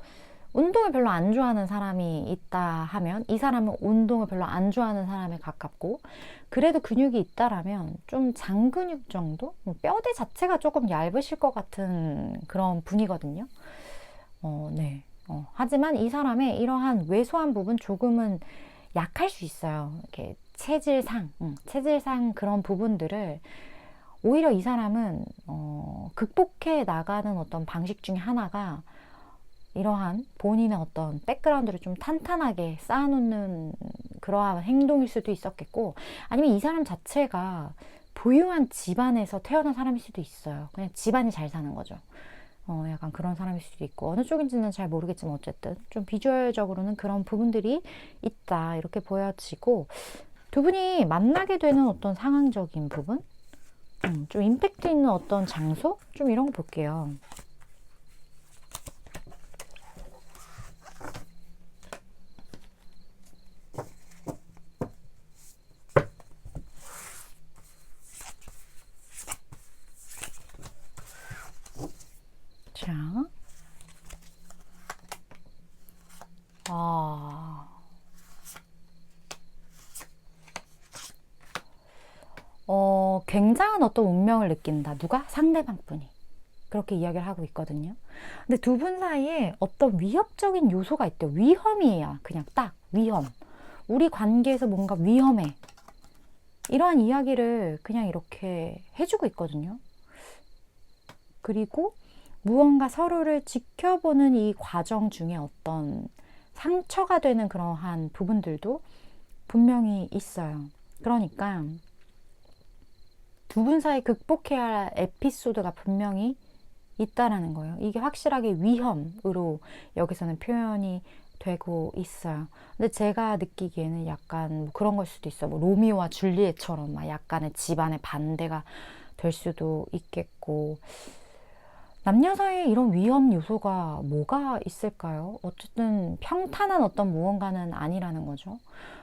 Speaker 1: 운동을 별로 안 좋아하는 사람이 있다 하면, 이 사람은 운동을 별로 안 좋아하는 사람에 가깝고, 그래도 근육이 있다라면 좀 장근육 정도? 뼈대 자체가 조금 얇으실 것 같은 그런 분이거든요. 네. 하지만 이 사람의 이러한 왜소한 부분 조금은 약할 수 있어요. 이렇게 체질상 그런 부분들을 오히려 이 사람은 극복해 나가는 어떤 방식 중에 하나가 이러한 본인의 어떤 백그라운드를 좀 탄탄하게 쌓아놓는 그러한 행동일 수도 있었겠고, 아니면 이 사람 자체가 부유한 집안에서 태어난 사람일 수도 있어요. 그냥 집안이 잘 사는 거죠. 약간 그런 사람일 수도 있고, 어느 쪽인지는 잘 모르겠지만 어쨌든 좀 비주얼적으로는 그런 부분들이 있다, 이렇게 보여지고, 두 분이 만나게 되는 어떤 상황적인 부분, 좀 임팩트 있는 어떤 장소, 좀 이런 거 볼게요. 자, 굉장한 어떤 운명을 느낀다. 누가? 상대방 분이. 그렇게 이야기를 하고 있거든요. 근데 두 분 사이에 어떤 위협적인 요소가 있대요. 위험이에요. 그냥 딱 위험. 우리 관계에서 뭔가 위험해. 이러한 이야기를 그냥 이렇게 해주고 있거든요. 그리고 무언가 서로를 지켜보는 이 과정 중에 어떤 상처가 되는 그러한 부분들도 분명히 있어요. 그러니까 두 분 사이 극복해야 할 에피소드가 분명히 있다라는 거예요. 이게 확실하게 위험으로 여기서는 표현이 되고 있어요. 근데 제가 느끼기에는 약간 뭐 그런 걸 수도 있어요. 뭐 로미오와 줄리엣처럼 막 약간의 집안의 반대가 될 수도 있겠고, 남녀 사이에 이런 위험 요소가 뭐가 있을까요? 어쨌든 평탄한 어떤 무언가는 아니라는 거죠.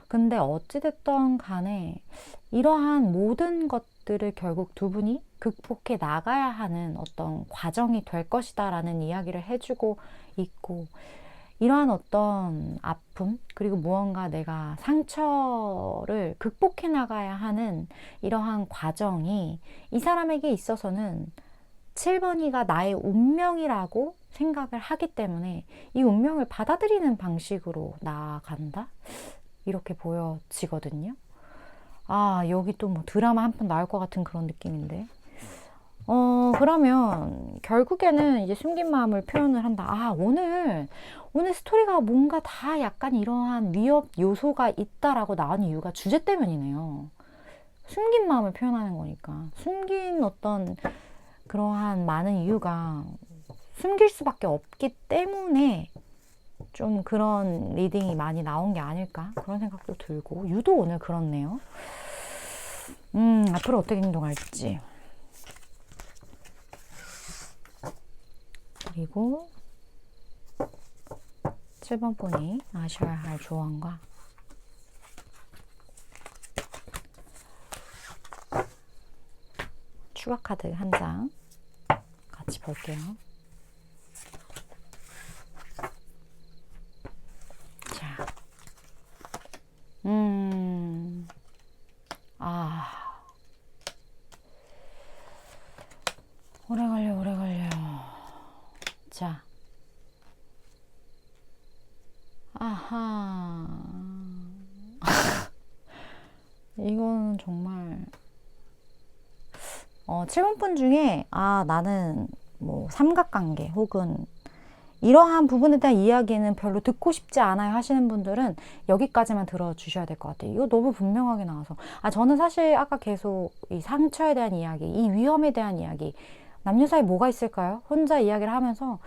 Speaker 1: 근데 어찌됐던 간에 이러한 모든 것들을 결국 두 분이 극복해 나가야 하는 어떤 과정이 될 것이다 라는 이야기를 해주고 있고, 이러한 어떤 아픔, 그리고 무언가 내가 상처를 극복해 나가야 하는 이러한 과정이 이 사람에게 있어서는 7번이가 나의 운명이라고 생각을 하기 때문에 이 운명을 받아들이는 방식으로 나아간다? 이렇게 보여지거든요. 여기 또 뭐 드라마 한 편 나올 것 같은 그런 느낌인데. 그러면 결국에는 이제 숨긴 마음을 표현을 한다. 오늘 스토리가 뭔가 다 약간 이러한 위협 요소가 있다라고 나온 이유가 주제 때문이네요. 숨긴 마음을 표현하는 거니까. 숨긴 어떤 그러한 많은 이유가 숨길 수밖에 없기 때문에 좀 그런 리딩이 많이 나온 게 아닐까, 그런 생각도 들고, 유독 오늘 그렇네요. 앞으로 어떻게 행동할지. 그리고 7번 분이 아셔야 할 조언과 추가 카드 한 장 같이 볼게요. 자, 이건 정말 7번 분 중에 나는 뭐 삼각관계 혹은 이러한 부분에 대한 이야기는 별로 듣고 싶지 않아요 하시는 분들은 여기까지만 들어주셔야 될 것 같아요. 이거 너무 분명하게 나와서 저는 사실 아까 계속 이 상처에 대한 이야기, 이 위험에 대한 이야기, 남녀 사이 뭐가 있을까요? 혼자 이야기를 하면서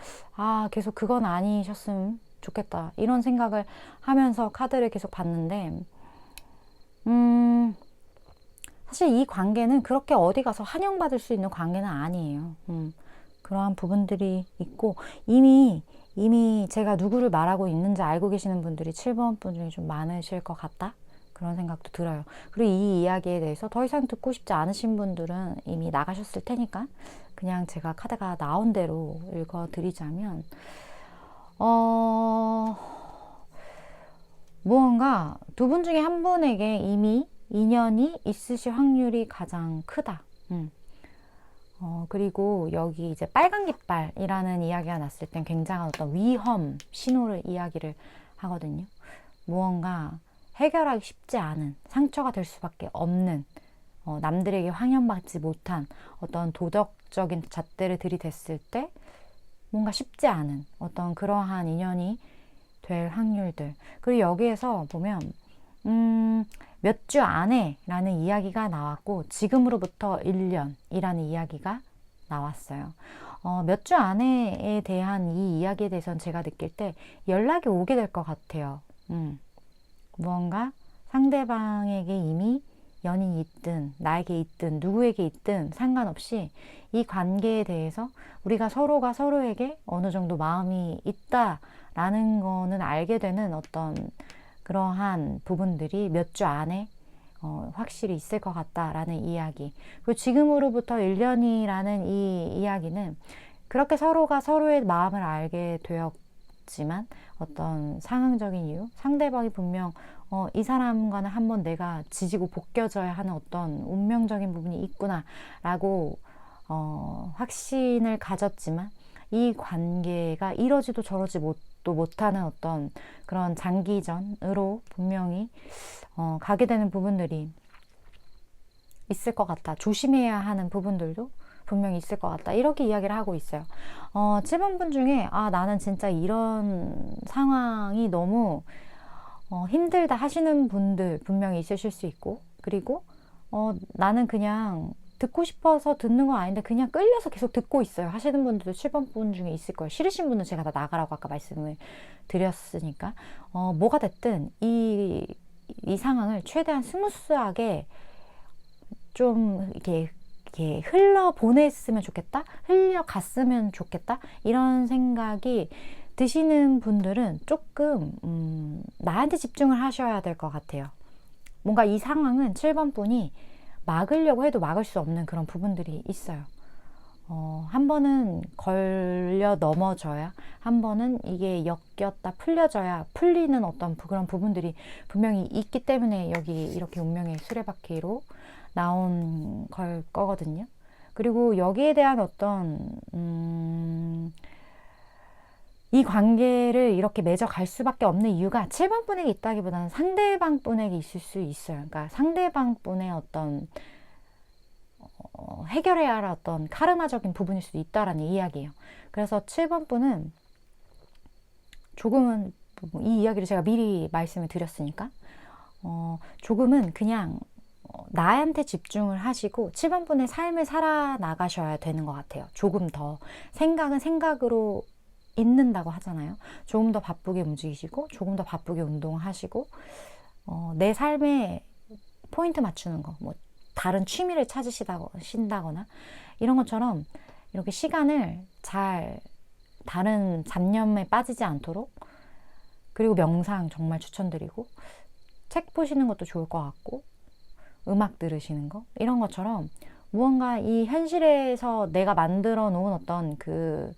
Speaker 1: 계속 그건 아니셨으면 좋겠다 이런 생각을 하면서 카드를 계속 봤는데 사실 이 관계는 그렇게 어디 가서 환영받을 수 있는 관계는 아니에요. 그러한 부분들이 있고 이미 제가 누구를 말하고 있는지 알고 계시는 분들이 7번 분 중에 좀 많으실 것 같다 그런 생각도 들어요. 그리고 이 이야기에 대해서 더 이상 듣고 싶지 않으신 분들은 이미 나가셨을 테니까 그냥 제가 카드가 나온 대로 읽어드리자면 무언가 두 분 중에 한 분에게 이미 인연이 있으실 확률이 가장 크다. 그리고 여기 이제 빨간 깃발이라는 이야기가 났을 땐 굉장한 어떤 위험 신호를 이야기를 하거든요. 무언가 해결하기 쉽지 않은 상처가 될 수밖에 없는 남들에게 환영받지 못한 어떤 도덕적인 잣대를 들이댔을 때 뭔가 쉽지 않은 어떤 그러한 인연이 될 확률들. 그리고 여기에서 보면 몇 주 안에 라는 이야기가 나왔고 지금으로부터 1년이라는 이야기가 나왔어요. 몇 주 안에에 대한 이 이야기에 대해서는 제가 느낄 때 연락이 오게 될 것 같아요. 무언가 상대방에게 이미 연인이 있든 나에게 있든 누구에게 있든 상관없이 이 관계에 대해서 우리가 서로가 서로에게 어느 정도 마음이 있다라는 거는 알게 되는 어떤 그러한 부분들이 몇 주 안에 확실히 있을 것 같다라는 이야기. 그리고 지금으로부터 1년이라는 이 이야기는 그렇게 서로가 서로의 마음을 알게 되었지만 어떤 상황적인 이유, 상대방이 분명 이 사람과는 한번 내가 지지고 볶여져야 하는 어떤 운명적인 부분이 있구나 라고 확신을 가졌지만 이 관계가 이러지도 저러지 못하는 어떤 그런 장기전으로 분명히 가게 되는 부분들이 있을 것 같다. 조심해야 하는 부분들도 분명히 있을 것 같다. 이렇게 이야기를 하고 있어요. 7번 분 중에 나는 진짜 이런 상황이 너무 힘들다 하시는 분들 분명히 있으실 수 있고 그리고 나는 그냥 듣고 싶어서 듣는 건 아닌데 그냥 끌려서 계속 듣고 있어요 하시는 분들도 7번 분 중에 있을 거예요. 싫으신 분은 제가 다 나가라고 아까 말씀을 드렸으니까 뭐가 됐든 이 상황을 최대한 스무스하게 좀 이렇게 흘러 보냈으면 좋겠다, 흘려갔으면 좋겠다 이런 생각이 드시는 분들은 조금 나한테 집중을 하셔야 될 것 같아요. 뭔가 이 상황은 7번 분이 막으려고 해도 막을 수 없는 그런 부분들이 있어요. 한 번은 걸려 넘어져야, 한 번은 이게 엮였다 풀려져야 풀리는 어떤 그런 부분들이 분명히 있기 때문에 여기 이렇게 운명의 수레바퀴로 나온 걸 거거든요. 그리고 여기에 대한 어떤 이 관계를 이렇게 맺어갈 수밖에 없는 이유가 7번 분에게 있다기보다는 상대방 분에게 있을 수 있어요. 그러니까 상대방 분의 어떤 해결해야 할 어떤 카르마적인 부분일 수도 있다라는 이야기예요. 그래서 7번 분은 조금은 이 이야기를 제가 미리 말씀을 드렸으니까 조금은 그냥 나한테 집중을 하시고 7번 분의 삶을 살아나가셔야 되는 것 같아요. 조금 더 생각은 생각으로 있는다고 하잖아요. 조금 더 바쁘게 움직이시고 조금 더 바쁘게 운동하시고 내 삶에 포인트 맞추는 거, 뭐 다른 취미를 찾으신다거나 이런 것처럼 이렇게 시간을 잘 다른 잡념에 빠지지 않도록, 그리고 명상 정말 추천드리고 책 보시는 것도 좋을 것 같고 음악 들으시는 거 이런 것처럼 무언가 이 현실에서 내가 만들어 놓은 어떤 그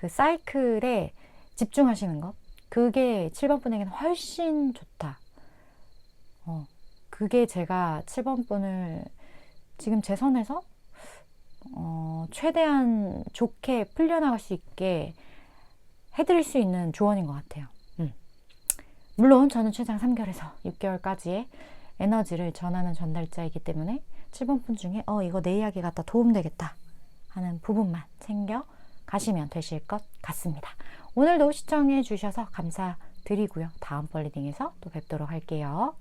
Speaker 1: 사이클에 집중하시는 것, 그게 7번 분에게는 훨씬 좋다. 그게 제가 7번 분을 지금 제 선에서 최대한 좋게 풀려나갈 수 있게 해드릴 수 있는 조언인 것 같아요. 물론 저는 최장 3개월에서 6개월까지의 에너지를 전하는 전달자이기 때문에 7번 분 중에 이거 내 이야기 같다, 도움되겠다 하는 부분만 챙겨 가시면 되실 것 같습니다. 오늘도 시청해 주셔서 감사드리고요. 다음번 리딩에서 또 뵙도록 할게요.